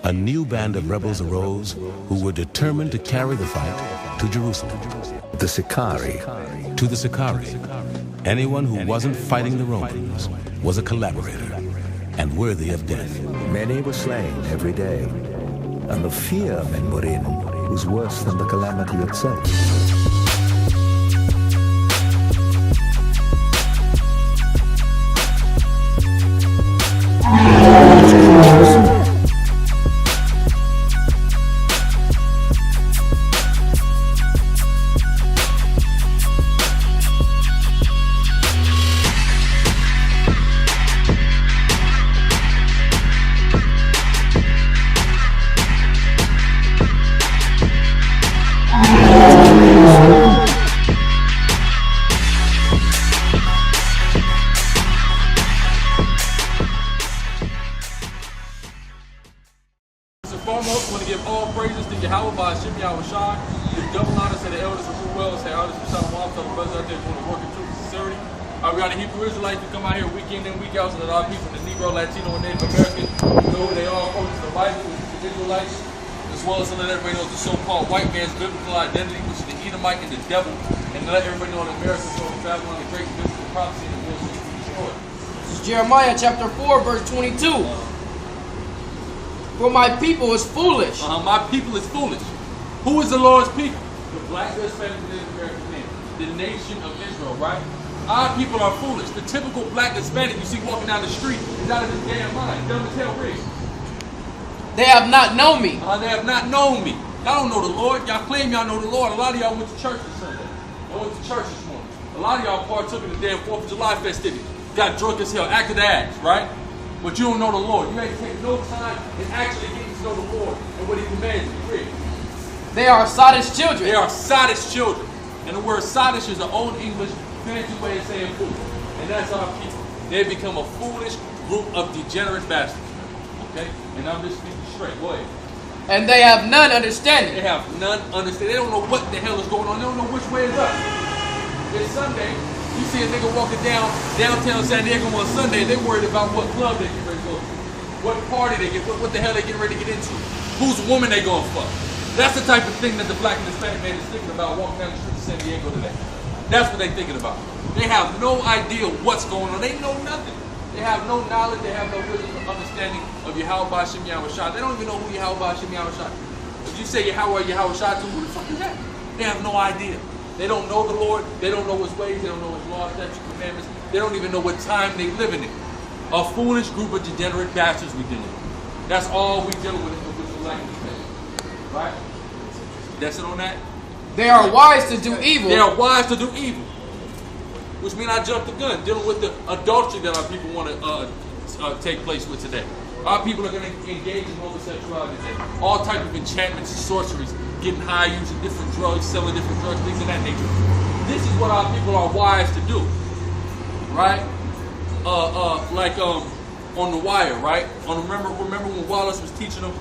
a new band of rebels arose who were determined to carry the fight to Jerusalem. The Sicarii. To the Sicarii, anyone who wasn't fighting the Romans was a collaborator and worthy of death. Many were slain every day, and the fear men were in was worse than the calamity itself. Foremost, I want to give all praises to Yahweh by Hashem Yahushai. Give double honors to the elders of Ruel, say honors to Shalom, to the brothers out there doing the work of truth and sincerity. We got the Hebrew Israelites who come out here week in and week out, so that our people, the Negro, Latino, and Native American, know who they are according to the Bible, which is the Israelites, as well as to let everybody know the so-called white man's biblical identity, which is the Edomite and the devil, and to let everybody know that America is going to travel on the great biblical prophecy and the will to be destroyed. This is Jeremiah chapter 4, verse 22. For my people is foolish. My people is foolish. Who is the Lord's people? The black, the Hispanic, and the American man. The nation of Israel, right? Our people are foolish. The typical black Hispanic you see walking down the street is out of his damn mind. Dumb as hell, Rick. They have not known me. They have not known me. Y'all don't know the Lord. Y'all claim y'all know the Lord. A lot of y'all went to church this Sunday. I went to church this morning. A lot of y'all partook in the damn 4th of July festivities. Got drunk as hell, acted ass, right? But you don't know the Lord. You ain't take no time in actually getting to know the Lord and what He commands you. Read. They are sottish children. They are sottish children. And the word sottish is an old English fancy way of saying fool. And that's our people. They become a foolish group of degenerate bastards. Okay? And I'm just speaking straight. Go ahead. And they have none understanding. They have none understanding. They don't know what the hell is going on. They don't know which way is up. It's Sunday. You see a nigga walking downtown San Diego on Sunday, they worried about what club they get ready to go to, what party they get, what the hell they getting ready to get into, whose woman they gonna fuck. That's the type of thing that the black and Hispanic man is thinking about walking down the street of San Diego today. That's what they thinking about. They have no idea what's going on. They know nothing. They have no knowledge. They have no wisdom or understanding of Yahweh Hashem Yahushai. They don't even know who Yahweh Hashem Yahushai is. If you say Yahweh Yahushai to, who the fuck is that? They have no idea. They don't know the Lord. They don't know His ways. They don't know His laws, statutes, commandments. They don't even know what time they live in. A foolish group of degenerate bastards we dealing with. That's all we dealing with the language, right? That's it on that. They are wise to do evil. They are wise to do evil, which means I jumped the gun dealing with the adultery that our people want to take place with today. Our people are going to engage in homosexuality today. All type of enchantments and sorceries, getting high, using different drugs, selling different drugs, things of that nature. This is what our people are wise to do, right? On The Wire, right? Remember when Wallace was teaching them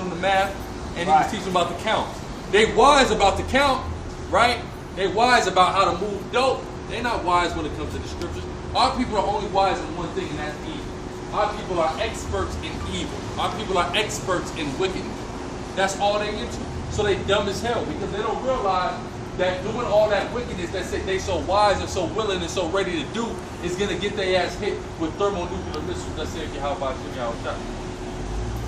the math, and he was teaching about the count. They wise about the count, right? They wise about how to move dope. They're not wise when it comes to the scriptures. Our people are only wise in one thing, and that's evil. Our people are experts in evil. Our people are experts in wickedness. That's all they into. So they dumb as hell because they don't realize that doing all that wickedness that they so wise and so willing and so ready to do is going to get their ass hit with thermonuclear missiles that say Yahweh Shah.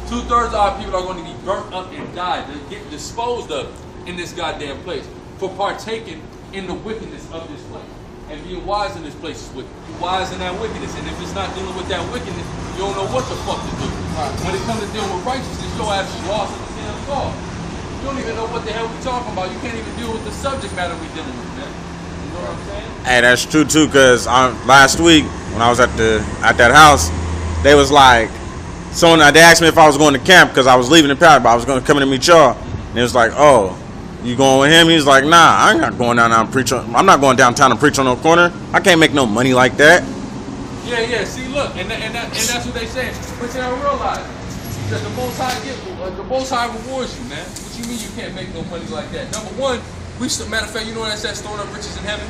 2/3 of our people are going to be burnt up and die. They get disposed of in this goddamn place for partaking in the wickedness of this place. And being wise in this place is wicked. Be wise in that wickedness. And if it's not dealing with that wickedness, you don't know what the fuck to do. Right. When it comes to dealing with righteousness, your ass is lost in the sin of God. You don't even know what the hell we're talking about. You can't even deal with the subject matter we're dealing with, man. You know what I'm saying? Hey, that's true too, because last week when I was at that house, they was like, they asked me if I was going to camp because I was leaving the pad, but I was going to come in and meet y'all. And it was like, oh, you going with him? He's like, nah, I'm not going down and preach. I'm not going downtown and preach on no corner. I can't make no money like that. Yeah. See, look, and that's what they saying. But they don't realize that the Most High rewards you, man. What you mean you can't make no money like that? Number one, matter of fact, you know what that says, storing up riches in heaven?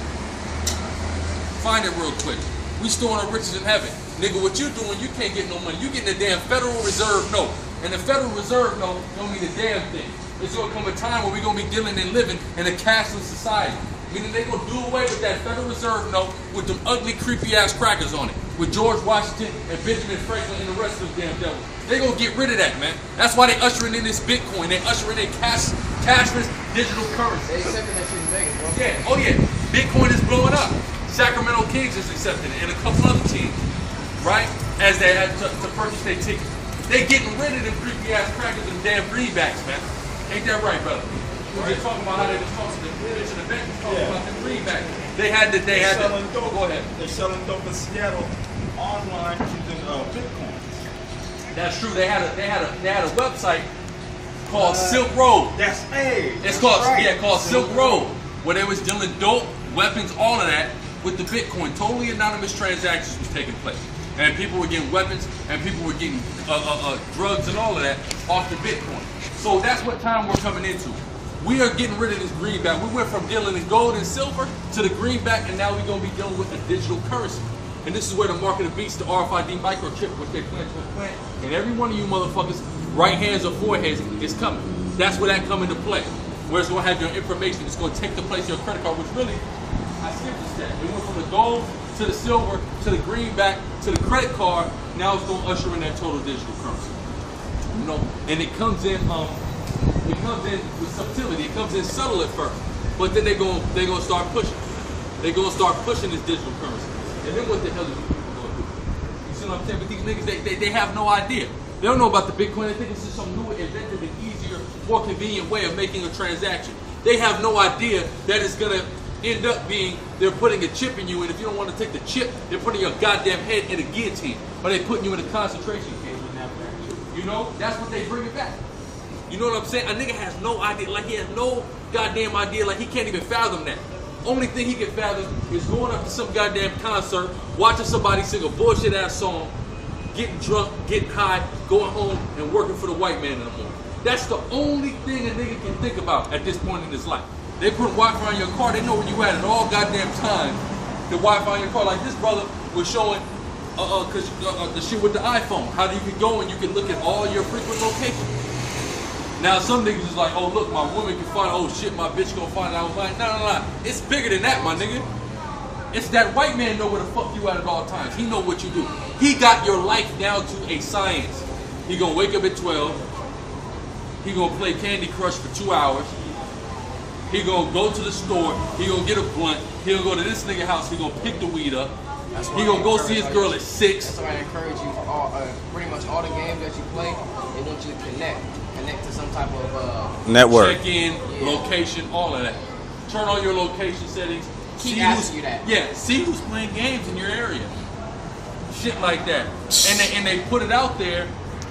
Find it real quick. We storing up riches in heaven. Nigga, what you doing, you can't get no money. You getting a damn Federal Reserve note. And the Federal Reserve note don't mean a damn thing. It's gonna come a time where we're gonna be dealing and living in a cashless society. Meaning they gonna do away with that Federal Reserve note with them ugly, creepy ass crackers on it. With George Washington and Benjamin Franklin and the rest of them damn devils. They gonna get rid of that, man. That's why they ushering in this Bitcoin. They ushering in cashless digital currency. They accepting that shit in Vegas, bro. Yeah, oh yeah. Bitcoin is blowing up. Sacramento Kings is accepting it, and a couple other teams, right? As they had to purchase their tickets. They getting rid of them creepy ass crackers and damn greenbacks, man. Ain't that right, brother? We were just talking about how they was talking to the bank was talking about the greenbacks. They had to. Go ahead. They're selling dope in Seattle online using Bitcoin. That's true. They had a website called Silk Road. It's called Silk Road, where they was dealing dope, weapons, all of that with the Bitcoin. Totally anonymous transactions was taking place, and people were getting weapons, and people were getting drugs and all of that off the Bitcoin. So that's what time we're coming into. We are getting rid of this greenback. We went from dealing in gold and silver to the greenback, and now we're going to be dealing with a digital currency. And this is where the mark of the beast, the RFID microchip, which they plan to implant, and every one of you motherfuckers, right hands or foreheads, is coming. That's where that come into play. Where it's going to have your information. It's going to take the place of your credit card, which really, I skipped a step. We went from the gold to the silver to the greenback to the credit card. Now it's going to usher in that total digital currency. You know, and it comes in with subtlety. It comes in subtle at first, but then they're gonna start pushing. They're gonna start pushing this digital currency. And then what the hell are these people gonna do? You see what I'm saying? But these niggas, they have no idea. They don't know about the Bitcoin. They think it's just some new, inventive, and easier, more convenient way of making a transaction. They have no idea that it's gonna end up being they're putting a chip in you, and if you don't want to take the chip, they're putting your goddamn head in a guillotine, or they're putting you in a concentration camp. You know, that's what they bring it back. You know what I'm saying? A nigga has no idea, like he has no goddamn idea, like he can't even fathom that. Only thing he can fathom is going up to some goddamn concert, watching somebody sing a bullshit ass song, getting drunk, getting high, going home, and working for the white man in the morning. That's the only thing a nigga can think about at this point in his life. They put Wi-Fi in your car, they know where you at all goddamn time. The Wi-Fi in your car, like this brother was showing the shit with the iPhone. How you can go and you can look at all your frequent locations. Now some niggas is like, oh look, my woman can find, oh shit, my bitch gonna find it. I was like, no. It's bigger than that, my nigga. It's that white man know where the fuck you at all times. He know what you do. He got your life down to a science. He gonna wake up at 12. He gonna play Candy Crush for 2 hours. He gonna go to the store. He gonna get a blunt. He gonna go to this nigga house. He gonna pick the weed up. He gonna go see his girl at 6. That's why I encourage you, pretty much all the games that you play, they want you to connect to some type of network. Check-in, location, all of that. Turn on your location settings. Keep asking you that. Yeah, see who's playing games in your area. Shit like that. And they put it out there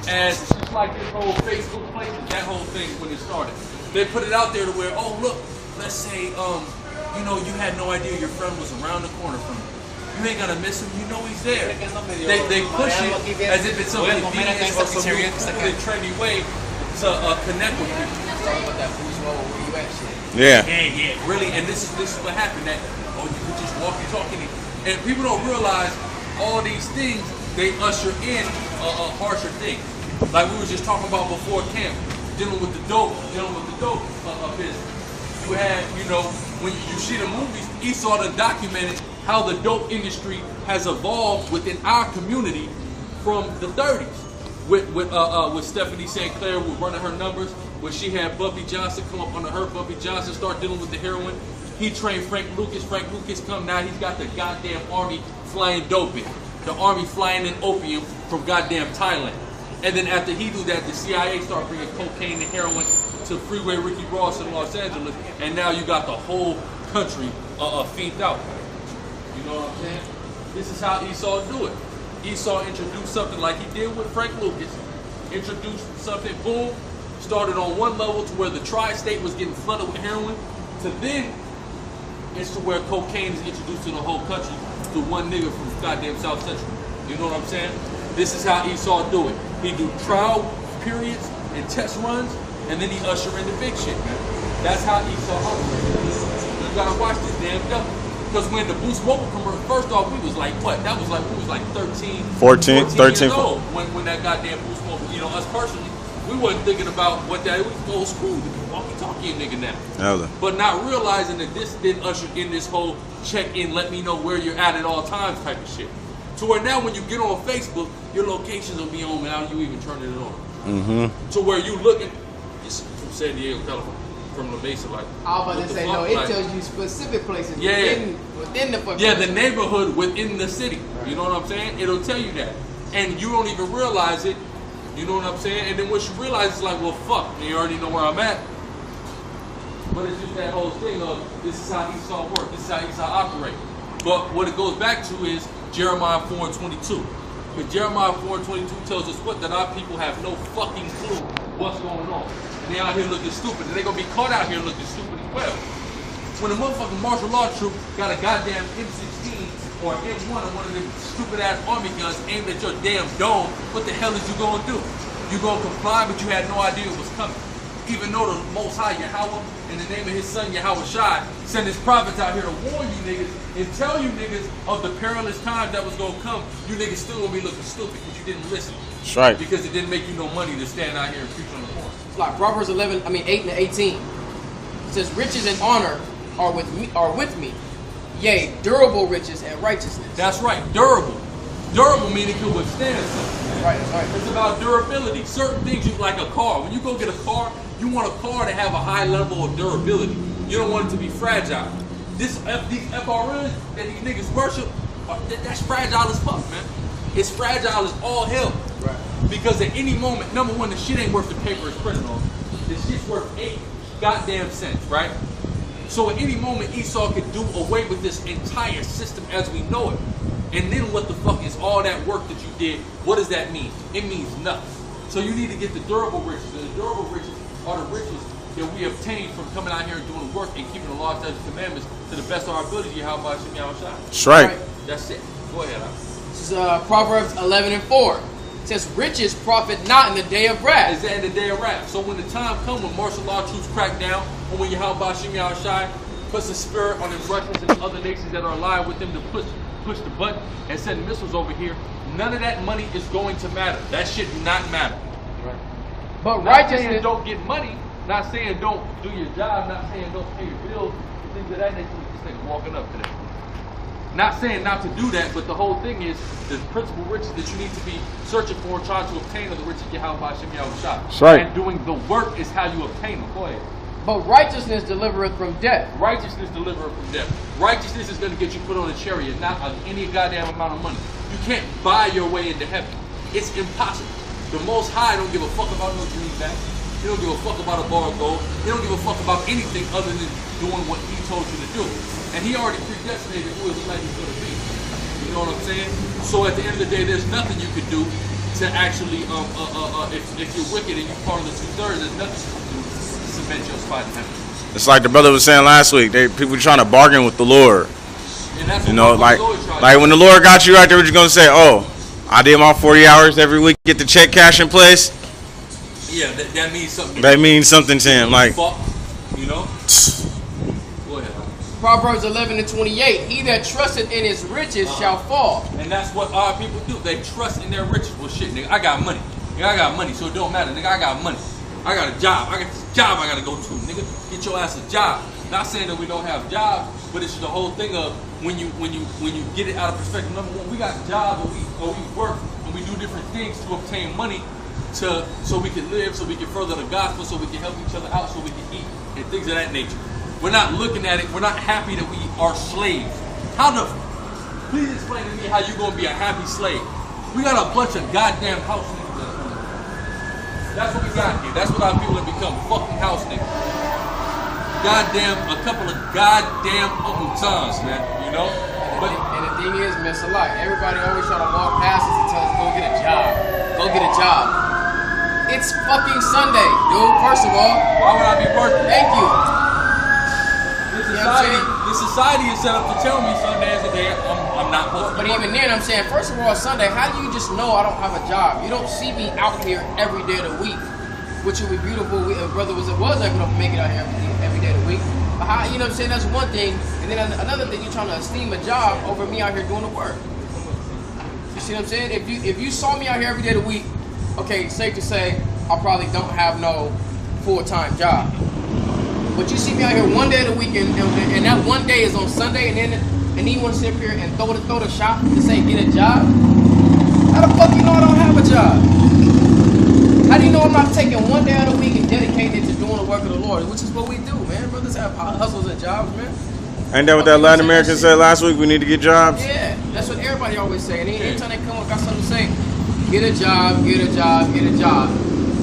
as just like this whole Facebook Places, that whole thing when it started. They put it out there to where, oh look, let's say, you know, you had no idea your friend was around the corner from you. You ain't gonna miss him, you know he's there. They push it as if it's some convenience or some really trendy way to connect with people. Yeah. Yeah, really. And this is what happened. That you could just walk and talk, and people don't realize all these things. They usher in harsher things. Like we were just talking about before camp, dealing with the dope business. You had, you know, when you see the movies, Esau done documented how the dope industry has evolved within our community from the 30s. With Stephanie St. Clair, with running her numbers, when she had Bumpy Johnson come up under her, Bumpy Johnson start dealing with the heroin. He trained Frank Lucas. Frank Lucas come now, he's got the goddamn army flying dope in. The army flying in opium from goddamn Thailand. And then after he do that, the CIA start bringing cocaine and heroin to Freeway Ricky Ross in Los Angeles. And now you got the whole country fiended out. You know what I'm saying? This is how Esau do it. Esau introduced something like he did with Frank Lucas. Introduced something, boom, started on one level to where the tri-state was getting flooded with heroin, to then it's to where cocaine is introduced to the whole country through one nigga from goddamn South Central. You know what I'm saying? This is how Esau do it. He do trial periods and test runs, and then he usher in the big shit, man. That's how Esau operates. You gotta watch this damn devil. Because when the Boost Mobile commercial, first off, we was like, what? That was like, we was like 13 years old when that goddamn Boost Mobile, you know, us personally, We wasn't thinking about what that was. Old school, walkie-talkie nigga now. Hella. But not realizing that this then ushered in this whole check-in, let me know where you're at all times type of shit. To where now when you get on Facebook, your locations will be on without you even turning it on. Mm-hmm. To where you looking, it's from San Diego, California, from La Mesa, like. I was about to say, no, it like, tells you specific places yeah, within the fucking the neighborhood within the city. Right. You know what I'm saying? It'll tell you that. And you don't even realize it. You know what I'm saying? And then once you realize, it's like, well, fuck, you already know where I'm at. But it's just that whole thing of, this is how Esau works, this is how Esau operate. But what it goes back to is Jeremiah 4:22. But Jeremiah 4:22 tells us what? That our people have no fucking clue what's going on. And they out here looking stupid. And they're going to be caught out here looking stupid as well. When a motherfucking martial law troop got a goddamn M16 or M1 or one of them stupid ass army guns aimed at your damn dome, what the hell is you going to do? You going to comply, but you had no idea it was coming. Even though the Most High Yahweh, in the name of his son Yahweh Shai, send his prophets out here to warn you niggas and tell you niggas of the perilous times that was going to come, you niggas still going to be looking stupid because you didn't listen. That's right. Because it didn't make you no money to stand out here and preach on the horn. It's like Proverbs 8 and 18. It says, riches and honor are with me. Yea, durable riches and righteousness. That's right, durable. Durable meaning can withstand something. That's right. It's about durability. Certain things, you like a car. When you go get a car, you want a car to have a high level of durability. You don't want it to be fragile. These FRNs that these niggas worship, that's fragile as fuck, man. It's fragile as all hell. Right. Because at any moment, number one, the shit ain't worth the paper it's printed on. This shit's worth 8 goddamn cents, right? So at any moment, Esau could do away with this entire system as we know it. And then what the fuck is all that work that you did? What does that mean? It means nothing. So you need to get the durable riches. And the durable riches are the riches that we obtain from coming out here and doing work and keeping the law, statutes, and commandments to the best of our ability. Yahweh Hashem Yahweh Shai. That's right. That's it. Go ahead. This is Proverbs 11 and 4. It says, riches profit not in the day of wrath. Is that in the day of wrath? So when the time comes when martial law troops crack down, or when Yahweh Hashem Yahweh Shai puts a spirit on the Russians and other nations that are alive with them to push the button and send missiles over here, none of that money is going to matter. That shit do not matter. Right. But not righteousness, saying don't get money, not saying don't do your job, not saying don't pay your bills, things of that nature. This nigga walking up today. Not saying not to do that, but the whole thing is the principal riches that you need to be searching for, trying to obtain are the riches Yahweh Hashem Yahweh Shai. That's right. And doing the work is how you obtain them. Go ahead. but righteousness delivereth from death. Righteousness delivereth from death. Righteousness is going to get you put on a chariot, not any goddamn amount of money. You can't buy your way into heaven. It's impossible. The Most High don't give a fuck about no greenback. He don't give a fuck about a bar of gold. He don't give a fuck about anything other than doing what he told you to do. And he already predestinated who his life is going to be. You know what I'm saying? So at the end of the day, there's nothing you could do to actually, if you're wicked and you're part of the 2/3, there's nothing you can do to cement your spot in heaven. It's like the brother was saying last week. People trying to bargain with the Lord. And that's You what know, like like when the Lord got you right there, what you gonna say? Oh, I did my 40 hours every week, get the check cash in place. yeah, that means something. That means something to him. Like, Fuck, you know? Go ahead. Proverbs 11 and 28. He that trusteth in his riches shall fall. And that's what our people do. They trust in their riches. Well, shit, nigga, I got money. Nigga, I got money, so it don't matter. Nigga, I got money. I got a job. I got this job I gotta go to. Nigga, get your ass a job. Not saying that we don't have jobs, but it's the whole thing of when you get it out of perspective. Number one, we got jobs or we work and we do different things to obtain money so we can live, so we can further the gospel, so we can help each other out, so we can eat and things of that nature. We're not looking at it. We're not happy that we are slaves. Please explain to me how you gonna be a happy slave. We got a bunch of goddamn house niggas. That's what we got here. That's what our people have become. Fucking house niggas. Goddamn, a couple of goddamn Uncle Toms, man. You know? And the thing is, Miss Alike, everybody always try to walk past us and tell us, go get a job. Go get a job. It's fucking Sunday, dude. First of all. Why would I be working? Thank you. This society is set up to tell me Sunday is a day I'm not supposed to. But even then, I'm saying, first of all, Sunday, how do you just know I don't have a job? You don't see me out here every day of the week, which would be beautiful. Brother was able to make it out here every day of the week. But how, you know what I'm saying? That's one thing. And then another thing, you're trying to esteem a job over me out here doing the work. You see what I'm saying? If you saw me out here every day of the week, okay, safe to say, I probably don't have no full-time job. But you see me out here one day of the week, and that one day is on Sunday, and then you want to sit up here and throw the shot to say get a job? How the fuck you know I don't have a job? How do you know I'm not taking one day of the week and dedicating it to doing the work of the Lord? Which is what we do, man. Brothers have hustles and jobs, man. Ain't that what that Latin American said last week? We need to get jobs? Yeah, that's what everybody always say. And anytime they come up, got something to say, get a job, get a job, get a job.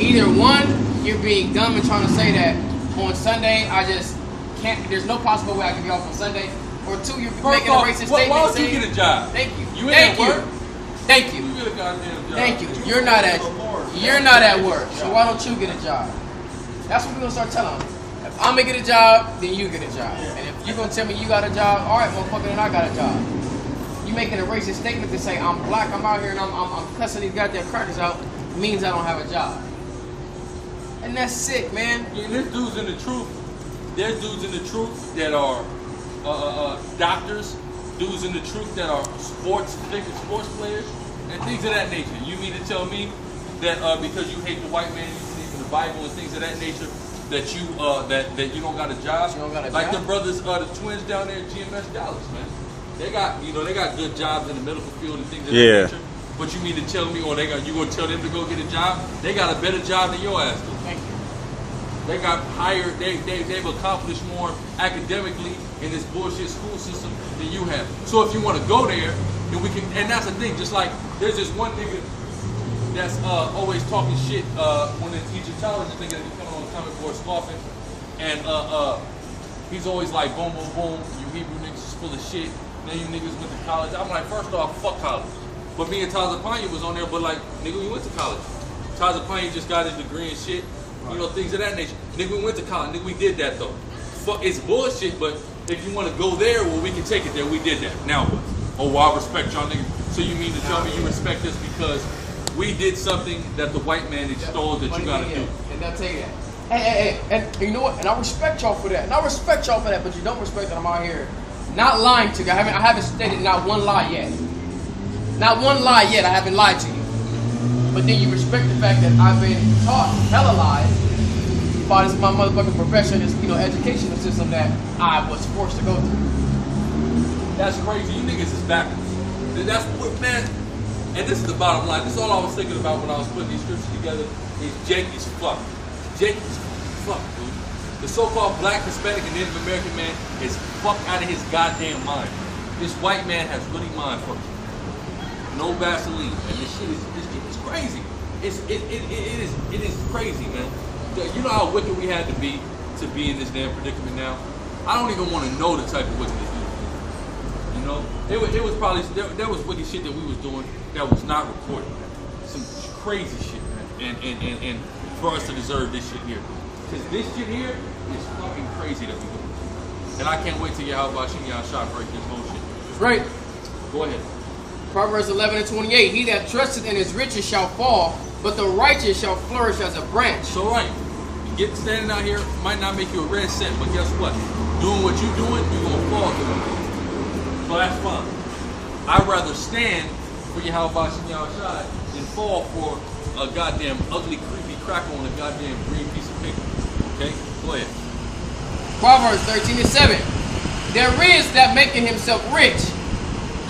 Either one, you're being dumb and trying to say that on Sunday, I just can't, there's no possible way I can be off on Sunday. Or two, you're making a racist statement. Why don't you get a job? Thank you. You ain't at work. Thank you. You get a goddamn job. Thank you. You're not at work. So why don't you get a job? That's what we're gonna start telling them. If I'm gonna get a job, then you get a job. And if you're gonna tell me you got a job, all right, motherfucker, then I got a job. You making a racist statement to say I'm black, I'm out here and I'm cussing these goddamn crackers out means I don't have a job. And that's sick, man. Yeah, there's dudes in the truth. There's dudes in the truth that are doctors, dudes in the truth that are sports players, and things of that nature. You mean to tell me that because you hate the white man, you believe in the Bible and things of that nature, that you that you don't got a job? You don't got a like job? the brothers, the twins down there at GMS Dallas, man. They got good jobs in the medical field and things of that nature. But you mean to tell me, you gonna tell them to go get a job? They got a better job than your ass do. Thank you. They got higher. They've accomplished more academically in this bullshit school system than you have. So if you want to go there, then we can. And that's the thing. Just like there's this one nigga that's always talking shit when an Egyptologist nigga that be coming on the comic board scoffing, and he's always like boom boom boom. You Hebrew niggas is full of shit. Now you niggas went to college. I'm like, first off, fuck college. But me and Taza Panya was on there, but like, nigga, we went to college. Taza Panya just got his degree and shit. You know, things of that nature. Nigga, we went to college. Nigga, we did that though. Fuck, it's bullshit, but if you want to go there, well, we can take it there. We did that. Now what? Oh, well, I respect y'all niggas. So you mean to tell me you respect us because we did something that the white man extolled that you gotta do? And they'll tell you that. Hey, and you know what? And I respect y'all for that. And I respect y'all for that, but you don't respect that I'm out here not lying to you. I haven't stated not one lie yet. Not one lie yet. I haven't lied to you. But then you respect the fact that I've been taught hella lies by this my motherfucking profession, this educational system that I was forced to go through. That's crazy. You niggas is backwards. That's what, man. And this is the bottom line. This is all I was thinking about when I was putting these scriptures together. Is Jakey's fuck. Jakey's fuck, dude. The so-called black, Hispanic, and Native American man is fucked out of his goddamn mind. This white man has really mind fucked. No Vaseline, and this shit is crazy. It is crazy, man. You know how wicked we had to be in this damn predicament now. I don't even want to know the type of wickedness we was doing. You know, it was probably there was wicked shit that we was doing that was not recorded. Some crazy shit, man. And for us to deserve this shit here, because this shit here is fucking crazy that we do. And I can't wait to get how about y'all shot break this whole shit. Right. Go ahead. Proverbs 11:28. He that trusteth in his riches shall fall, but the righteous shall flourish as a branch. So right, standing out here might not make you a red cent, but guess what? Doing what you're doing, you're gonna fall to it. So that's fine. I'd rather stand for your how about y'all shot than fall for a goddamn ugly, creepy cracker on a goddamn green piece of paper. Okay, go ahead. Proverbs 13:7. There is that making himself rich,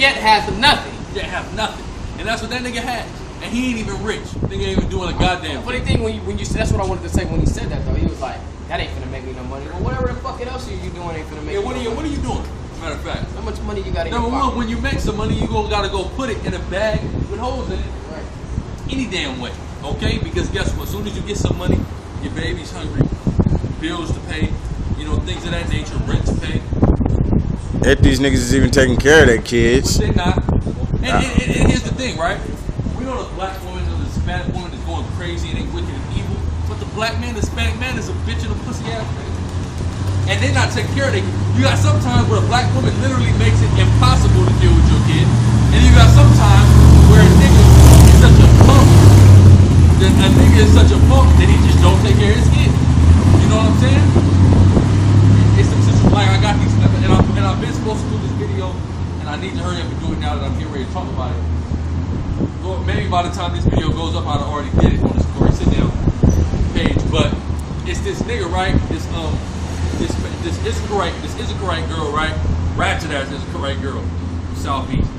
yet hath nothing. Yet have nothing, and that's what that nigga had. And he ain't even rich. Nigga ain't even doing a goddamn Funny thing when you said, that's what I wanted to say when he said that though. He was like, that ain't gonna make me no money. Well, whatever the fuck else you doing ain't gonna make me no money. What are you doing? Matter of fact, how much money you got in number your pocket? one, when you make some money, you gotta go put it in a bag with holes in it. Right. Any damn way, okay? Because guess what? As soon as you get some money, your baby's hungry, bills to pay, things of that nature, rent to pay. If these niggas is even taking care of their kids. But they not. And here's the thing, right? We know the black woman or the Hispanic woman is going crazy and ain't wicked and evil, but the black man, the Hispanic man is a bitch and a pussy ass nigga. And they not taking care of their kids. You got sometimes where a black woman literally makes it impossible to deal with your kid, and you got sometimes where a nigga is such a punk that he just don't take care of his kid. You know what I'm saying? It's some situation like I got these, and I've been supposed to do this video, and I need to hurry up and do it now that I'm getting ready to talk about it. Maybe by the time this video goes up, I'd already did it on this story. Sit down. it's this nigga, right? This Israelite girl, right? Ratchet ass Israelite girl from Southeast.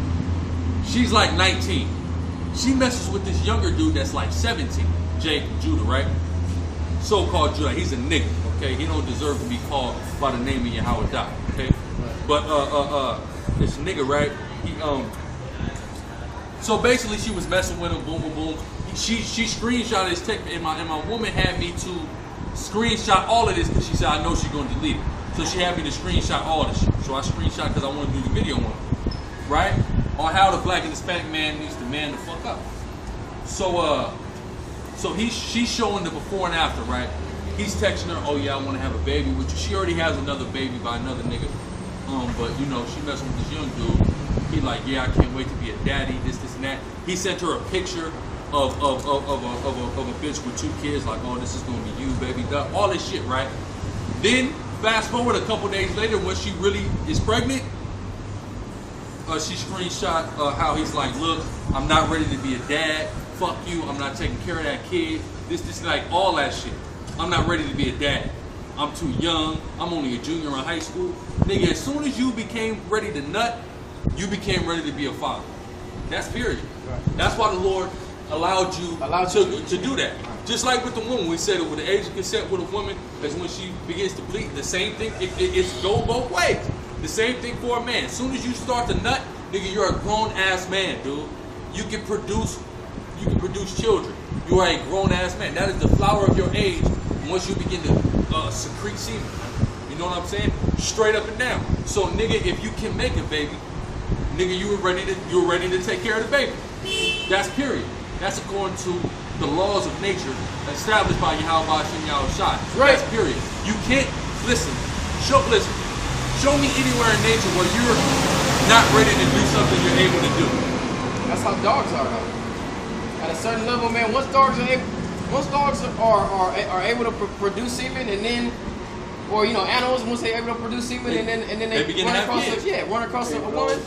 She's like 19. She messes with this younger dude that's like 17, Jake Judah, right? So-called Judah. He's a nigga, okay? He don't deserve to be called by the name of Yahweh, okay? But this nigga, right? He So basically, she was messing with him. Boom, boom, boom. She screenshotted his text, and my woman had me to screenshot all of this because she said I know she's gonna delete it. So she had me to screenshot all this shit. So I screenshot because I want to do the video on it, right? On how the black and Hispanic man needs to man the fuck up. So she's showing the before and after, right? He's texting her, oh yeah, I want to have a baby with you. She already has another baby by another nigga. But you know, she messing with this young dude. He like, yeah, I can't wait to be a daddy, this and that. He sent her a picture of a bitch with 2 kids, like, oh, this is gonna be you, baby, all this shit, right? Then fast forward a couple days later, when she really is pregnant, she screenshot how he's like, look, I'm not ready to be a dad. Fuck you. I'm not taking care of that kid. This like all that shit. I'm not ready to be a dad. I'm too young. I'm only a junior in high school. Nigga, as soon as you became ready to nut, you became ready to be a father. That's period. Right. That's why the Lord allowed you to do that. Just like with the woman, we said it with the age of consent with a woman is when she begins to bleed. The same thing, it's go both ways. The same thing for a man. As soon as you start to nut, nigga, you're a grown ass man, dude. You can produce children. You are a grown ass man. That is the flower of your age once you begin to secrete semen. You know what I'm saying? Straight up and down. So nigga, if you can make a baby, nigga, you were ready to take care of the baby. That's period. That's according to the laws of nature established by Yahweh Shem Yahushai. Right. That's period. You can't show me anywhere in nature where you're not ready to do something you're able to do. That's how dogs are though. At a certain level, man, once dogs are able to produce semen, and then, or you know, animals, once they're able to produce semen, and then they begin run to have across kids. Run across a woman.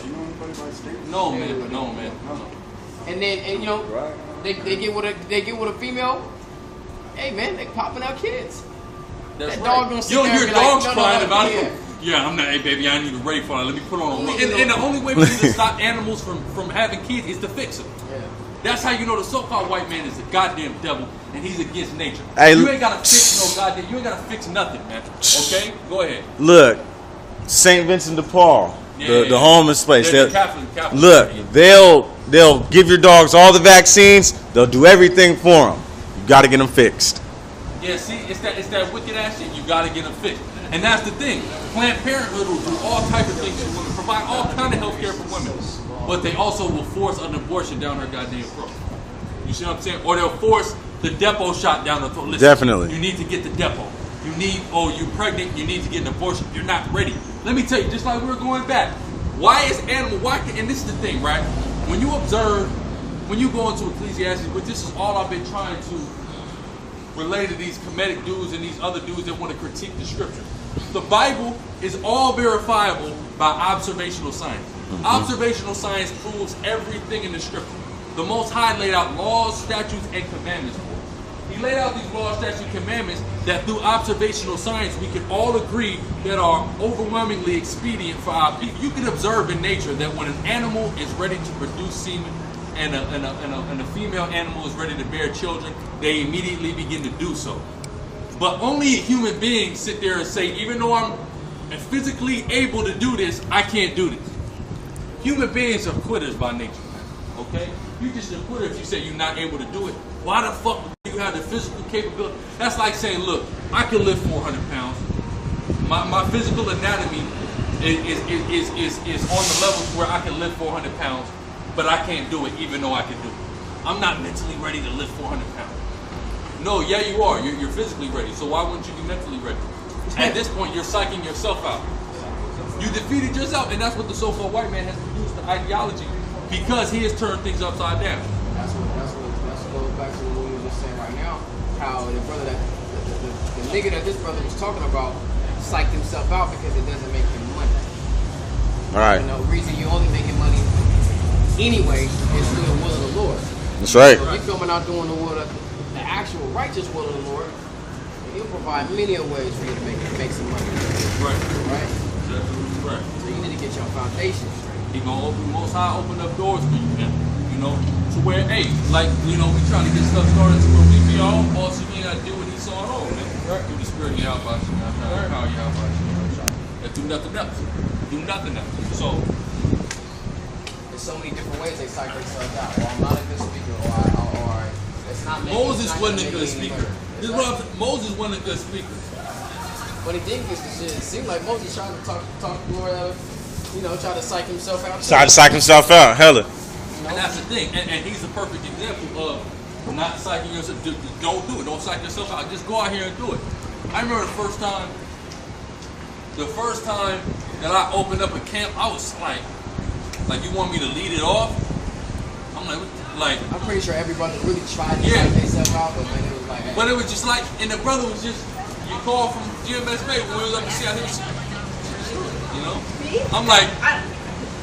No man. And then you know, they get with a female. Hey man, they popping out kids. That's that right. dog gonna sit You don't there hear and be dogs like, crying about yeah. it. Yeah, I'm not. Hey baby, I need a rape for it. Let me put on a robe. And the only way we can stop animals from having kids is to fix them. Yeah. That's how you know the so-called white man is a goddamn devil and he's against nature. Hey, you ain't gotta fix no goddamn. You ain't gotta fix nothing, man. Okay, go ahead. Look, St. Vincent de Paul, the homeless place. Catholic. Look, they'll give your dogs all the vaccines. They'll do everything for them. You got to get them fixed. Yeah, see, it's that wicked ass shit. You got to get them fixed, and that's the thing. Planned Parenthood will do all types of things for women, provide all kind of health care for women, but they also will force an abortion down her goddamn throat. You see what I'm saying? Or they'll force the depot shot down her throat. Listen, definitely. You need to get the depot. You're pregnant, you need to get an abortion. You're not ready. Let me tell you, just like we were going back, and this is the thing, right? When you go into Ecclesiastes, but this is all I've been trying to relate to these comedic dudes and these other dudes that want to critique the scripture. The Bible is all verifiable by observational science. Mm-hmm. Observational science proves everything in the scripture. The Most High laid out laws, statutes, and commandments for us. He laid out these laws, statutes, and commandments that through observational science we can all agree that are overwhelmingly expedient for our people. You can observe in nature that when an animal is ready to produce semen and a female animal is ready to bear children, they immediately begin to do so. But only human beings sit there and say, even though I'm physically able to do this, I can't do this. Human beings are quitters by nature, okay? You just a quitter if you say you're not able to do it. Why the fuck do you have the physical capability? That's like saying, look, I can lift 400 pounds. My physical anatomy is on the level where I can lift 400 pounds, but I can't do it even though I can do it. I'm not mentally ready to lift 400 pounds. No, yeah, you are. You're physically ready. So why wouldn't you be mentally ready? At this point, you're psyching yourself out. You defeated yourself, and that's what the so-called white man has produced, the ideology, because he has turned things upside down. That's what goes back to what we were just saying right now. How the brother the nigga that this brother was talking about psyched himself out because it doesn't make him money. All right. You know, the reason you only making money anyway is through the will of the Lord. That's right. So if you're coming out doing the actual righteous will of the Lord, he'll provide many ways for you to make some money. Right. Right? Right. So you need to get your foundation straight. He gonna Most High open up doors for you, man. You know, to where, hey, like, you know, we trying to get stuff started to where we be our own boss. You ain't gotta do what he's on own, man. Right. Do the spirit of Yahweh, man. I'm trying to power Yahweh, and do nothing else. Do nothing else. So, there's so many different ways they psych themselves out. Or I'm not a good speaker, or it's not making, Moses it's not wasn't a good making any speaker. money. Moses wasn't a good speaker. But he didn't get the shit. It seemed like Moses trying to talk the Lord out of, you know, try to psych himself out. Tried to psych himself out, hella. And that's the thing. And he's a perfect example of not psyching yourself. Don't do it. Don't psych yourself out. Just go out here and do it. I remember the first time that I opened up a camp, I was like, you want me to lead it off? I'm like, I'm pretty sure everybody really tried to Yeah. psych themselves out, but man, it was like, hey. but it was just like, and the brother was just, you called from GMS Bay when we was up to see out here. You know? I'm like,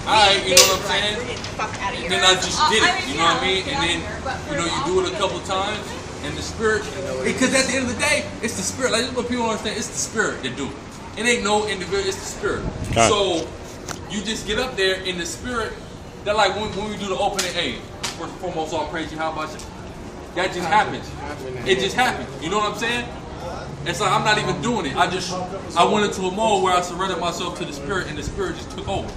alright, you know what I'm saying? And then I just did it, you know what I mean? And then, you know, you do it a couple times, and the spirit, because at the end of the day, it's the spirit. Like, this is what people don't understand. It's the spirit that do it. It ain't no individual, it's the spirit. Okay. So, you just get up there in the spirit, that like when we do the opening, hey, first and foremost, all praise you, how about you? That just happens. It just happens. You know what I'm saying? It's like I'm not even doing it. I went into a mode where I surrendered myself to the spirit, and the spirit just took over.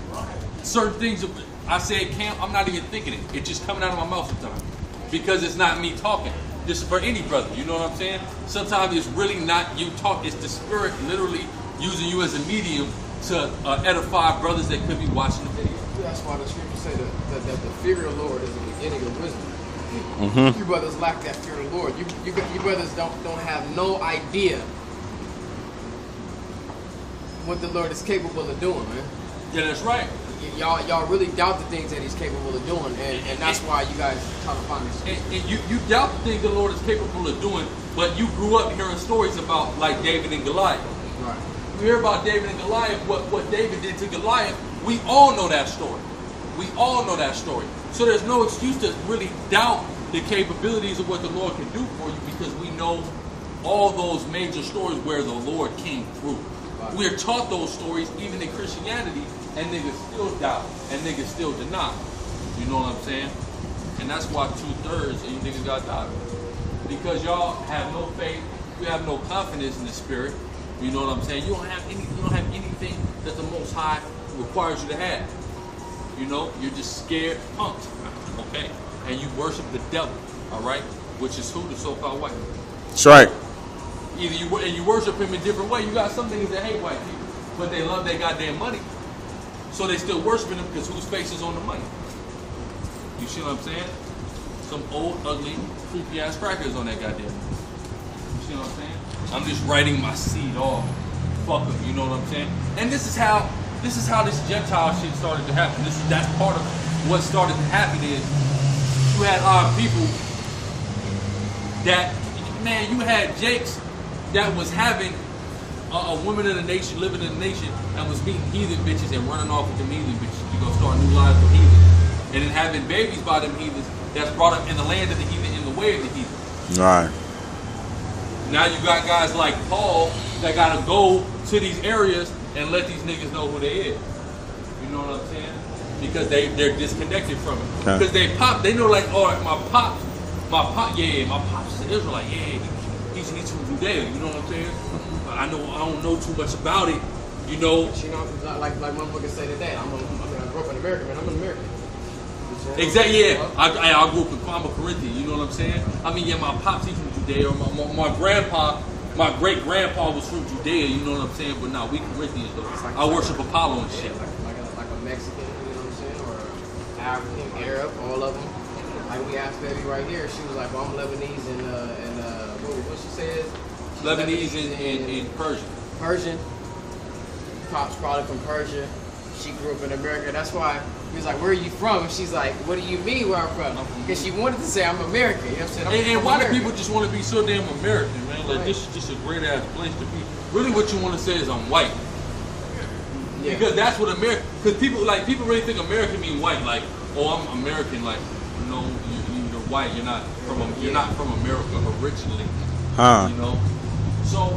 Certain things I say at camp, I'm not even thinking it. It's just coming out of my mouth sometimes. Because it's not me talking. Just for any brother, you know what I'm saying? Sometimes it's really not you talking. It's the spirit literally using you as a medium to edify brothers that could be watching the video. That's why the scriptures say that the fear of the Lord is the beginning of wisdom. Mm-hmm. You brothers lack that fear of the Lord. You brothers don't have no idea what the Lord is capable of doing, man. Yeah, that's right. Y'all really doubt the things that He's capable of doing, and that's why you guys try to find this. And you doubt the things the Lord is capable of doing, but you grew up hearing stories about like David and Goliath. Right. You hear about David and Goliath, what David did to Goliath. We all know that story. We all know that story. So there's no excuse to really doubt the capabilities of what the Lord can do for you, because we know all those major stories where the Lord came through. Right. We're taught those stories even in Christianity, and niggas still doubt, and niggas still deny. You know what I'm saying? And that's why 2/3 of you niggas got died. Because y'all have no faith, you have no confidence in the spirit. You know what I'm saying? You don't have anything that the Most High requires you to have. You know, you're just scared punks, okay? And you worship the devil, all right? Which is who? The so-called white man. That's right. Either you worship him in a different way. You got some niggas that hate white people, but they love their goddamn money. So they still worshiping him because whose face is on the money? You see what I'm saying? Some old, ugly, creepy ass crackers on that goddamn money. You see what I'm saying? I'm just writing my seed off. Fuck them, you know what I'm saying? And this is how this Gentile shit started to happen. That's part of what started to happen is you had people that, man, you had Jakes that was having a woman in the nation, living in the nation, and was meeting heathen bitches and running off with them heathen bitches to go start new lives with heathens. And then having babies by them heathens that's brought up in the land of the heathen, in the way of the heathen. Right. Now you got guys like Paul that gotta go to these areas and let these niggas know who they is. You know what I'm saying? Because they're disconnected from it. Okay. Because they know like, all right, my pops is an Israelite. Yeah, he's from Judea. You know what I'm saying? I don't know too much about it. You know. But you know, like motherfuckers say today, I grew up in America, man. I'm an American. Exactly. Yeah. I grew up I'm a Corinthian. You know what I'm saying? I mean, yeah, my pops he's from Judea. Or my grandpa, my great grandpa was from Judea. You know what I'm saying? But now we Corinthians though. Like, I worship Apollo and shit. Like a Mexican, you know what I'm saying, or African, Arab, all of them. Like we asked baby right here, she was like, "Well, I'm Lebanese and what she says." Lebanese and Persian. Persian. Pop's probably from Persia. She grew up in America. That's why he was like, "Where are you from?" And she's like, "What do you mean where I'm from?" Because she wanted to say I'm American. You know what I'm saying? And why do people just want to be so damn American, man? Like, this is just a great ass place to be. Really, what you want to say is I'm white. Yeah. Because that's what America. Because people really think American mean white. Like, oh, I'm American. Like, you know, you're white. You're not from America originally. Huh. You know. So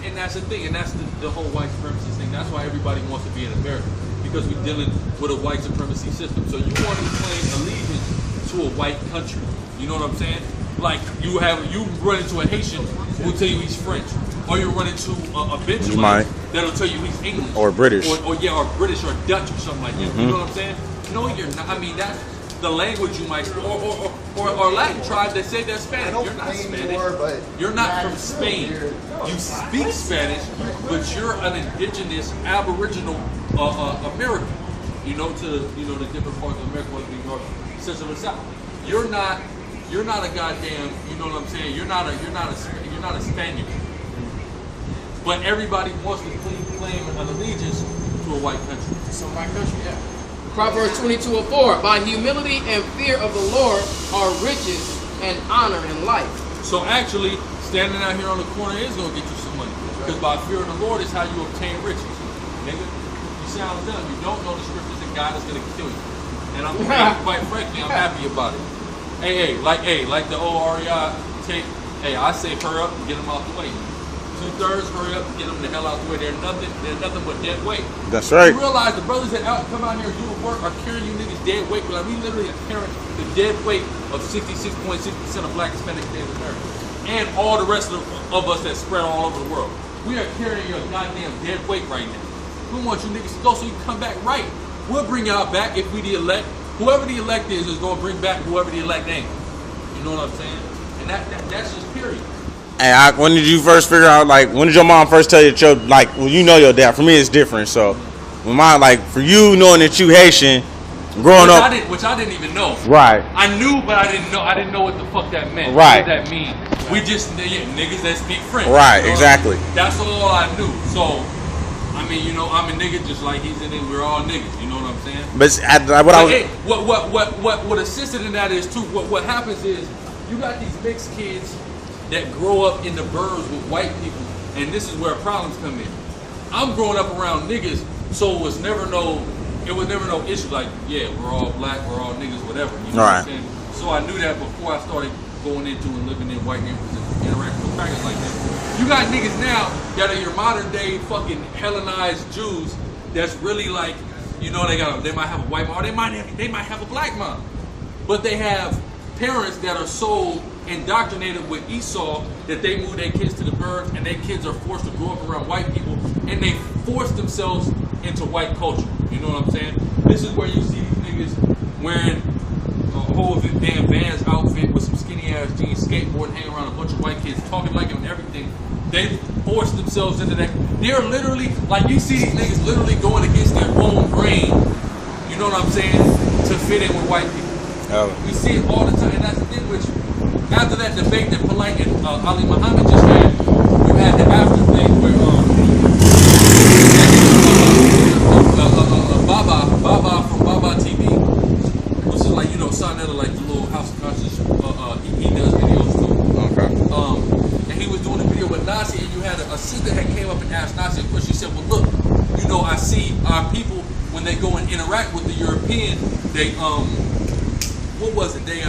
and that's the thing, and that's the whole white supremacy thing. That's why everybody wants to be in America, because we're dealing with a white supremacy system. So you want to claim allegiance to a white country. You know what I'm saying? Like you run into a Haitian who'll tell you he's French, or you run into a Benjamin that'll tell you he's English or British, or British or Dutch or something like that. You know what I'm saying? No, you're not. I mean, that's the language you might, or Latin tribe that say they're Spanish. You're not Spanish. You're not from Spain. You speak Spanish, but you're an indigenous, aboriginal American. You know, to the different parts of America, whether it be North, Central, and South. You're not a goddamn. You know what I'm saying? You're not a Spaniard. But everybody wants to claim an allegiance to a white country. Some white country, yeah. Proverbs 22:4. By humility and fear of the Lord are riches and honor and life. So actually, standing out here on the corner is gonna get you some money, because by fear of the Lord is how you obtain riches. Nigga, you sound dumb. You don't know the scriptures, and God is gonna kill you. And I'm quite frankly, I'm happy about it. Hey, like the old REI tape. Hey, I say hurry up and get them out the way. 2/3, hurry up and get them the hell out the way. They're nothing but dead weight. That's right. You realize the brothers that come out here and do the work are carrying you niggas dead weight. Like we literally are carrying the dead weight of 66.6% of Black Hispanic Native Americans and all the rest of us that spread all over the world. We are carrying your goddamn dead weight right now. We want you niggas to go so you can come back right. We'll bring y'all back if we the elect. Whoever the elect is going to bring back whoever the elect ain't. You know what I'm saying? And that's just period. Hey, when did you first figure out, like, when did your mom first tell you that your, like, well, you know your dad? For me, it's different. So, when for you knowing that you Haitian, growing up. Which I didn't even know. Right. I knew, but I didn't know what the fuck that meant. Right. What did that mean? We just, niggas that speak French. Right, you know exactly. That's all I knew. So, I mean, I'm a nigga just like he's in it. We're all niggas. You know what I'm saying? But what assisted in that is too. What happens is you got these mixed kids that grow up in the burbs with white people, and this is where problems come in. I'm growing up around niggas, so it was never no issue. Like, yeah, we're all black, we're all niggas, whatever. You know what I'm saying? So I knew that before I started going into and living in white neighborhoods and interacting with crackers like that. You got niggas now that are your modern day fucking Hellenized Jews that's really like, they might have a white mom, or they might have a black mom, but they have parents that are so indoctrinated with Esau that they move their kids to the burbs, and their kids are forced to grow up around white people, and they force themselves into white culture. You know what I'm saying? This is where you see these niggas wearing a whole damn Vans outfit with some skinny ass jeans, skateboarding, hanging around a bunch of white kids, talking like them and everything. They force themselves into that. They're literally, like, you see these niggas literally going against their own grain, you know what I'm saying, to fit in with white people. We see it all the time, and that's the thing which, after that debate that Polite and Ali Muhammad just had, you had the after thing where Baba from Baba TV, which is like, son of like the little House of Conscious, he does videos too. Okay. And he was doing a video with Nasi, and you had a sister that came up and asked Nasi a question. She said, well, look, I see our people, when they go and interact with the European, they, what was it? They,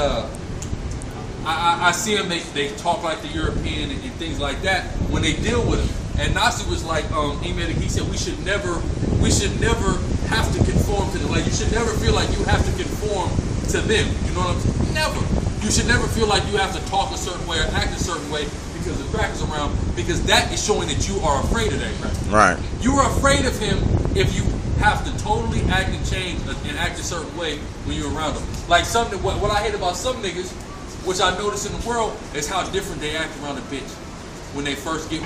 I see them, they talk like the European and things like that when they deal with them. And Nasi was like, he said we should never have to conform to them. Like, you should never feel like you have to conform to them. You know what I'm saying? Never. You should never feel like you have to talk a certain way or act a certain way because the crack is around, because that is showing that you are afraid of that crack. Right. You are afraid of him if you have to totally act and change and act a certain way when you're around him. Like something, what I hate about some niggas, which I notice in the world, is how different they act around a bitch when they first get,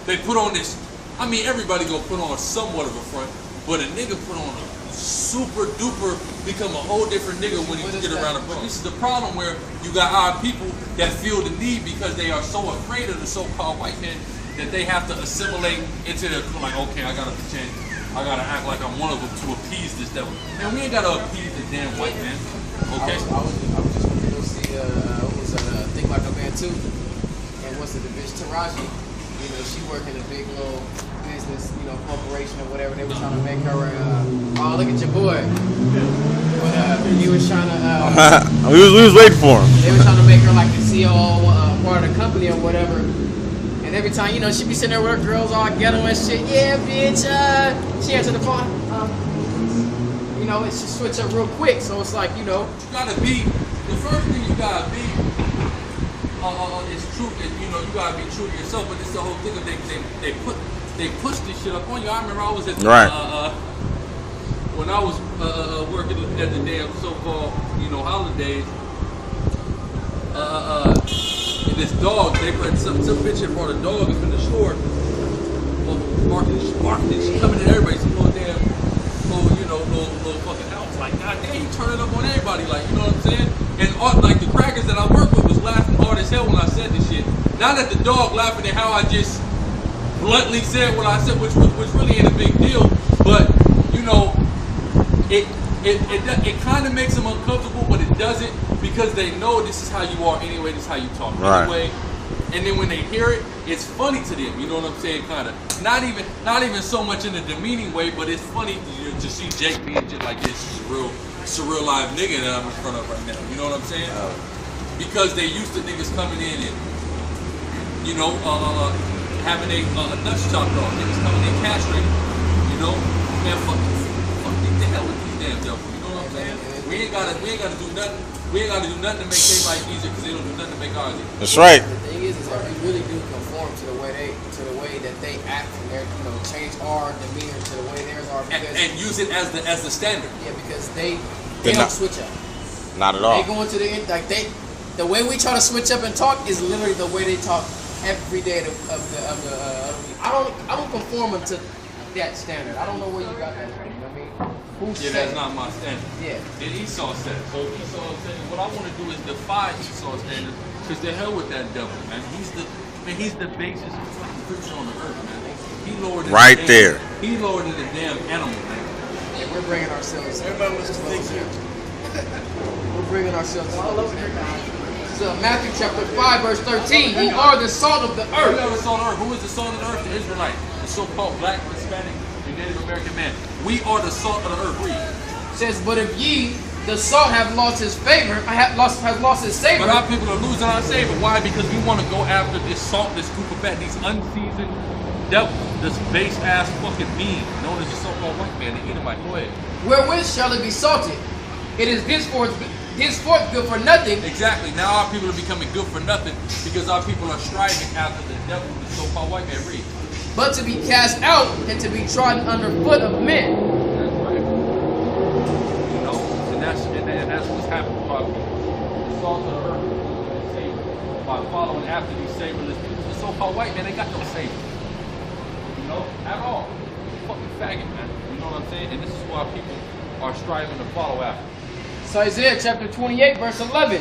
they put on this. I mean, everybody gonna put on somewhat of a front, but a nigga put on a super duper, become a whole different nigga when he get around a bitch. This is the problem where you got our people that feel the need because they are so afraid of the so-called white man that they have to assimilate into their, like, okay, I gotta pretend, I gotta act like I'm one of them to appease this devil. Man, we ain't gotta appease the damn white man. Okay. I was just gonna go see Think Like a Man 2, and what's it, the bitch Taraji? She worked in a big little business, corporation or whatever. They were trying to make her. Oh, look at your boy. But he was trying to. we was waiting for him. They were trying to make her like the CEO part of the company or whatever. And And every time, you know, she be sitting there with her girls all ghetto and shit. Yeah, bitch. She answered the phone. You know, it should switch up real quick. So it's like, you know, you gotta be. The first thing you gotta be is true. You know, you gotta be true to yourself. But it's the whole thing of they push this shit up on you. I remember I was at when I was working at the damn so-called, you know, holidays. And this dog, they put some bitch had brought a dog up in the store, barking. She coming at everybody. Some little damn, little fucking house. Like, God damn, you turn it up on everybody. Like, you know what I'm saying? And like the crackers that I work with was laughing hard as hell when I said this shit. Not at the dog laughing at how I just bluntly said what I said, which really ain't a big deal. But you know, it kind of makes them uncomfortable, but it doesn't, because they know this is how you are anyway. This is how you talk anyway. And then when they hear it, it's funny to them. You know what I'm saying? Kind of not even so much in a demeaning way, but it's funny to see Jake being just like this. It's a real live nigga that I'm in front of right now. You know what I'm saying? Because they used to niggas coming in and, you know, having a nuts chopped off. Niggas coming in castrated. You know, man, fuck the hell with these damn devils. You know what I'm saying? We ain't gotta do nothing. We ain't gotta do nothing to make their life easier, because they don't do nothing to make ours easier. That's right. The thing is that we really do conform to the way that they act, and they, you know, change our demeanor to the way theirs are, and use it as the standard. Yeah, because they don't switch up. Not at all. They go into the way we try to switch up and talk is literally the way they talk every day of the I don't conform to that standard. I don't know where you got that from. You know what I mean? That's not my standard. Yeah. Then Esau said. So Esau said, what I want to do is defy Esau's standard, because the hell with that devil, man. He's the basis of fucking creature on the earth, man. He lowered it right there. He lowered it a damn animal, man. And we're bringing ourselves. Everybody wants to think here. We're bringing ourselves all over here. This is Matthew chapter 5, verse 13. We are the salt of the earth. We are the salt of the earth. Who is the salt of the earth? The Israelite, the so-called black, Hispanic, and Native American man. We are the salt of the earth. Read. It says, but if ye, the salt, have lost his favor, has lost his savor. But our people are losing our savor. Why? Because we want to go after this salt, this group of fat, these unseasoned devils, this base ass fucking being known as the so-called white man, the Edomite. Go ahead. Wherewith shall it be salted? It is henceforth good for nothing. Exactly. Now our people are becoming good for nothing, because our people are striving after the devil, the so-called white man. Read. But to be cast out and to be trodden under foot of men. That's right. You know, and that's what's happening to our people. The salt of the earth is saved by following after these savorless people. The so-called white man, they got no savor. You know, at all. Fucking faggot, man. You know what I'm saying? And this is why our people are striving to follow after. So Isaiah chapter 28, verse 11.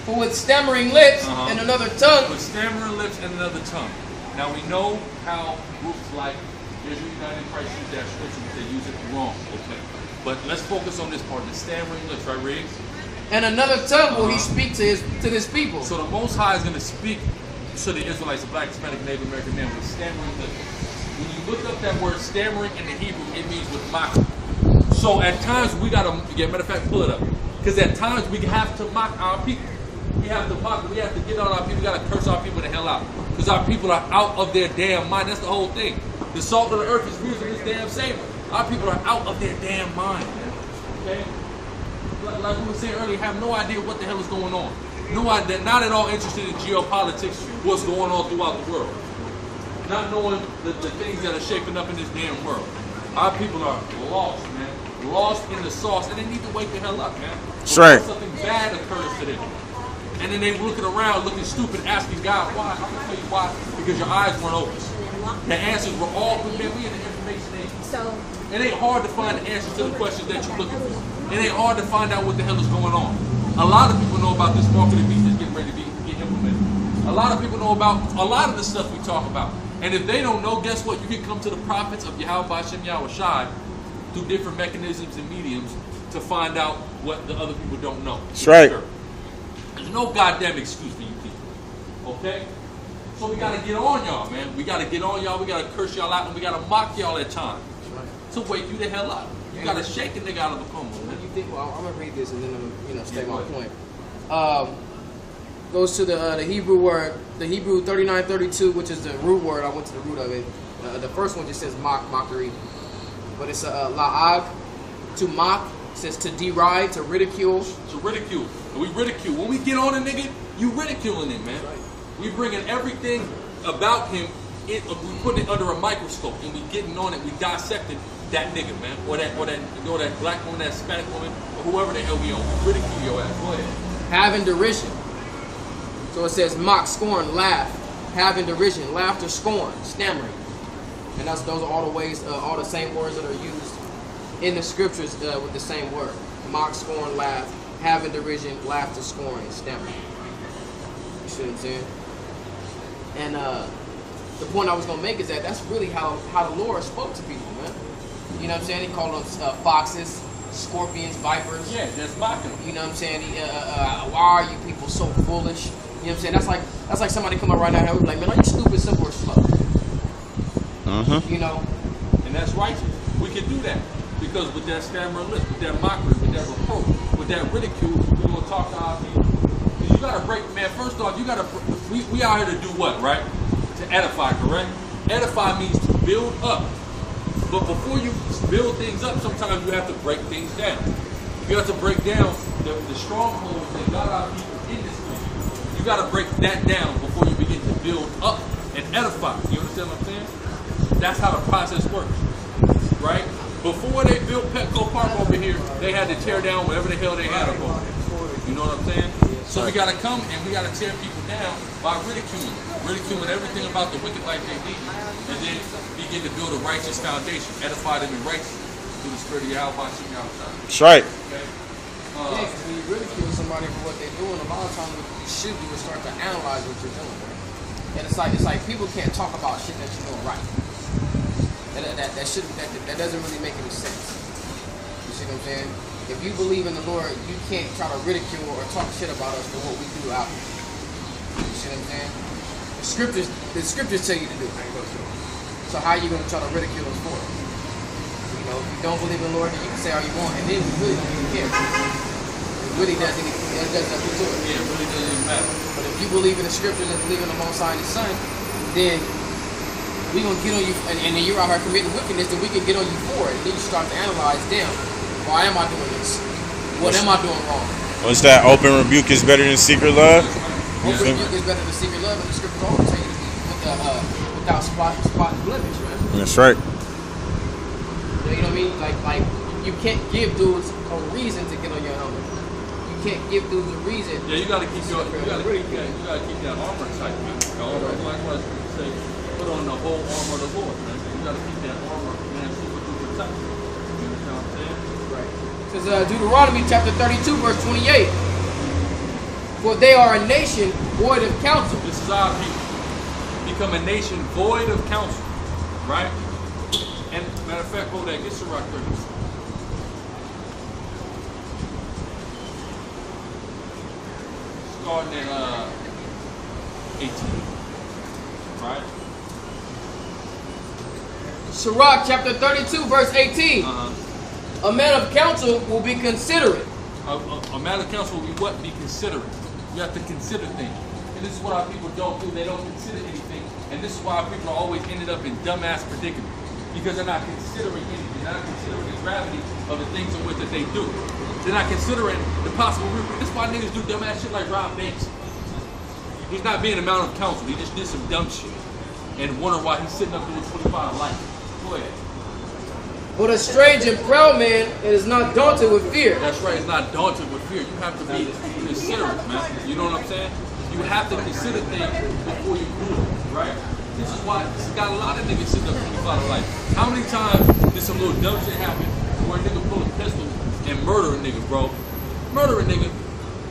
For with stammering lips and another tongue. With stammering lips and another tongue. Now we know how groups like Israel United in Christ use that scripture, but they use it wrong. Okay. But let's focus on this part, the stammering lips, right, Riggs? And another tongue will he speak to this people. So the Most High is going to speak to the Israelites, the black, Hispanic, Native American man, with stammering lips. When you look up that word stammering in the Hebrew, it means with mockery. So at times we got to, matter of fact, pull it up. Because at times we have to mock our people. We have to mock, we have to get on our people, we got to curse our people the hell out. Because our people are out of their damn mind. That's the whole thing. The salt of the earth is losing its damn savor. Our people are out of their damn mind, man. Okay? Like we were saying earlier, have no idea what the hell is going on. No idea, not at all interested in geopolitics, what's going on throughout the world. Not knowing the things that are shaping up in this damn world. Our people are lost, man. Lost in the sauce, and they need to wake the hell up, man. That's right. Something bad occurs to them. And then they looking around, looking stupid, asking God why. I'm gonna tell you why. Because your eyes weren't open. The answers were all prepared. We in the information age. So it ain't hard to find the answers to the questions that you're looking for. It ain't hard to find out what the hell is going on. A lot of people know about this mark of the beast that's getting ready to get implemented. A lot of people know about a lot of the stuff we talk about. And if they don't know, guess what? You can come to the prophets of Yahweh Hashem Yahweh Shai through different mechanisms and mediums to find out what the other people don't know. That's right. Sure. There's no goddamn excuse for you people. Okay? So we gotta get on y'all, man. We gotta get on y'all, we gotta curse y'all out, and we gotta mock y'all at times. To wake you the hell up. You gotta shake a nigga out of a coma, man. You think, well, I'm gonna read this and then I'm gonna, state my point. goes to the Hebrew word, the Hebrew 3932, which is the root word. I went to the root of it. The first one just says mockery, but it's la'ag, to mock. It says to deride, to ridicule. To ridicule. And we ridicule. When we get on a nigga, you ridiculing him, man. Right. We bringing everything about him, we putting it under a microscope, and we getting on it, we dissecting that nigga, man, or that black woman, that Hispanic woman, or whoever the hell we on. We ridicule your ass. Go ahead. Having derision. So it says mock, scorn, laugh, having derision, laughter, scorn, stammering. And those are all the ways, all the same words that are used in the scriptures with the same word. Mock, scorn, laugh, having derision, laughter, scorn, and stammering. You see what I'm saying? And the point I was going to make is that that's really how the Lord spoke to people, man. You know what I'm saying? He called them foxes, scorpions, vipers. Yeah, that's mocking them. You know what I'm saying? Why are you people so foolish? You know what I'm saying? That's like somebody come up right now and be like, man, are you stupid, simple, or slow? You know? And that's righteous. We can do that. Because with that stammering lips, with that mockery, with that reproach, with that ridicule, we're going to talk to our people. You got to break, man, first off, you got to, we out here to do what, right? To edify, correct? Edify means to build up. But before you build things up, sometimes you have to break things down. You have to break down the strongholds that got our people in this thing. You got to break that down before you begin to build up and edify. You understand what I'm saying? That's how the process works, right? Before they built Petco Park over here, they had to tear down whatever the hell they had up over there. You know what I'm saying? So we got to come and we got to tear people down by ridiculing everything about the wicked life they lead, and then begin to build a righteous foundation, edify them in righteousness through the spirit of Yahweh. That's right. Okay? Yeah, because when you ridicule somebody for what they're doing, a lot of times what you should do is start to analyze what you're doing. Right? And it's like people can't talk about shit that you're doing right. That doesn't really make any sense. You see what I'm saying? If you believe in the Lord, you can't try to ridicule or talk shit about us for what we do out here. You see what I'm saying? The scriptures tell you to do. So how are you going to try to ridicule us for it? You know, if you don't believe in the Lord, then you can say all you want, and then we really don't even care. It really doesn't to it. Yeah, it really doesn't even matter. But if you believe in the scriptures and believe in the Most High and His Son, then we gonna get on you, and then you're out here committing wickedness, then we can get on you for it. And then you start to analyze, damn, why am I doing this? What am I doing wrong? What's that? Open rebuke is better than secret love? Open rebuke is better than secret love, and the scriptures always tell you to be without spot and blemish, man. That's right. You know what I mean? Like you can't give dudes a reason to get on your helmet. You can't give dudes a reason. Yeah, you gotta keep that armor tight, man. Likewise, people say, put on the whole armor of the Lord, man. You gotta keep that armor, man, super duper tight. You understand what I'm saying? Right. It says Deuteronomy chapter 32, verse 28. For they are a nation void of counsel. This is our people. Become a nation void of counsel, right? And matter of fact, hold that. Get Sirach 30. Starting at 18, right? Sirach chapter 32, verse 18. A man of counsel will be considerate. A man of counsel will be what? Be considerate. You have to consider things. And this is what our people don't do. They don't consider anything. And this is why our people are always ended up in dumbass predicaments. Because they're not considering anything. They're not considering the gravity of the things in which that they do. They're not considering the possible repercussions. This is why niggas do dumbass shit like rob banks. He's not being a man of counsel. He just did some dumb shit. And wonder why he's sitting up doing 25 life. Go ahead. But a strange and proud man is not daunted with fear. That's right, it's not daunted with fear. You have to be considerate, man. You know what I'm saying? You have to consider things before you do it, right? This is why it's got a lot of niggas sitting up 25 life. How many times did some little dumb shit happen where a nigga pull a pistol and murder a nigga, bro? Murder a nigga,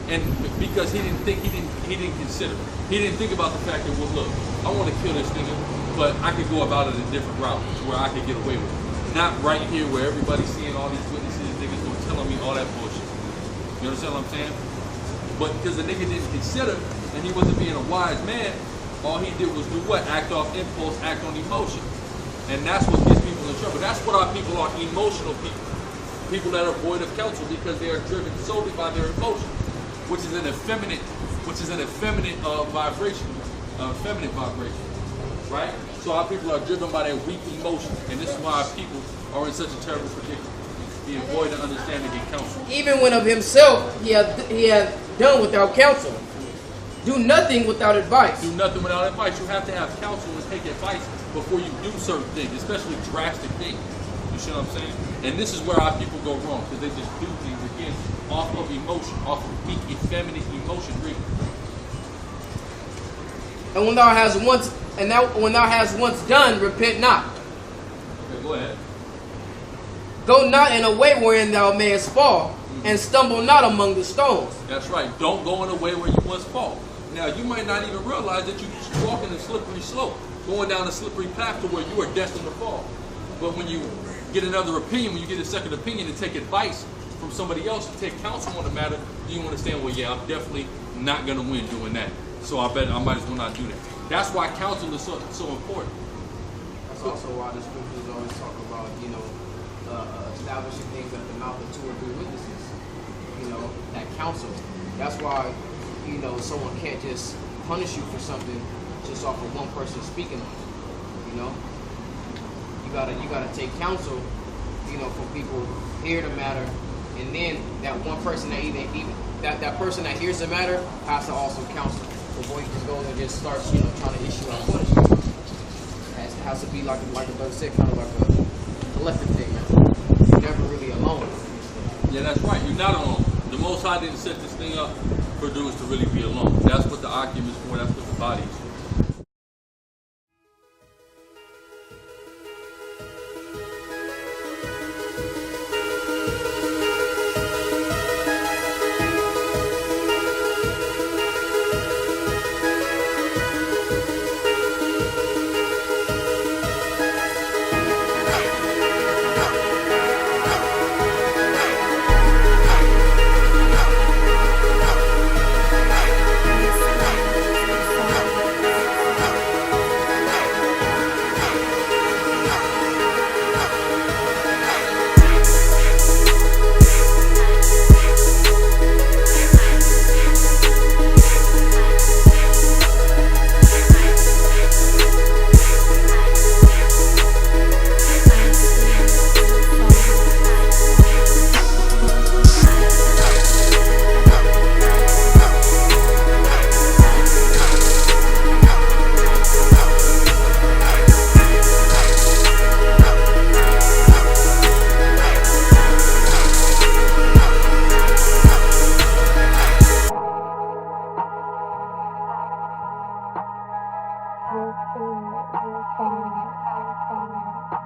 and because he didn't consider. He didn't think about the fact that, well, look, I want to kill this nigga, but I could go about it a different route where I could get away with it. Not right here where everybody's seeing all these witnesses, niggas were telling me all that bullshit. You understand what I'm saying? But because the nigga didn't consider and he wasn't being a wise man, all he did was do what? Act off impulse, act on emotion. And that's what gets people in trouble. That's what our people are, emotional people. People that are void of counsel because they are driven solely by their emotions, which is an effeminate which is an effeminate vibration, feminine vibration, right? So our people are driven by their weak emotions, and this is why our people are in such a terrible predicament, being void of understanding and counsel. Even when of himself he had done without counsel. Do nothing without advice. Do nothing without advice. You have to have counsel and take advice before you do certain things, especially drastic things. You see what I'm saying? And this is where our people go wrong, because they just do things again off of emotion, off of weak, effeminate emotion, really. And when thou hast once done, repent not. Okay, go ahead. Go not in a way wherein thou mayest fall, and stumble not among the stones. That's right. Don't go in a way where you once fall. Now, you might not even realize that you're walking a slippery slope, going down a slippery path to where you are destined to fall. But when you get another opinion, when you get a second opinion and take advice from somebody else and take counsel on the matter, you understand, well, yeah, I'm definitely not going to win doing that. So I bet I might as well not do that. That's why counsel is so important. That's also why the scriptures always talk about, establishing things at the mouth of 2 or 3 witnesses. That counsel. That's why, someone can't just punish you for something just off of one person speaking on it. You gotta take counsel, from people hear the matter, and then that one person that person that hears the matter has to also counsel before he just goes and just starts, trying to issue out punishment. It has to be like the brother said, kind of like a collective thing. You're never really alone. Yeah, that's right. You're not alone. The Most High didn't set this thing up for dudes to really be alone. That's what the Akim is for. That's what the body is for. We'll see.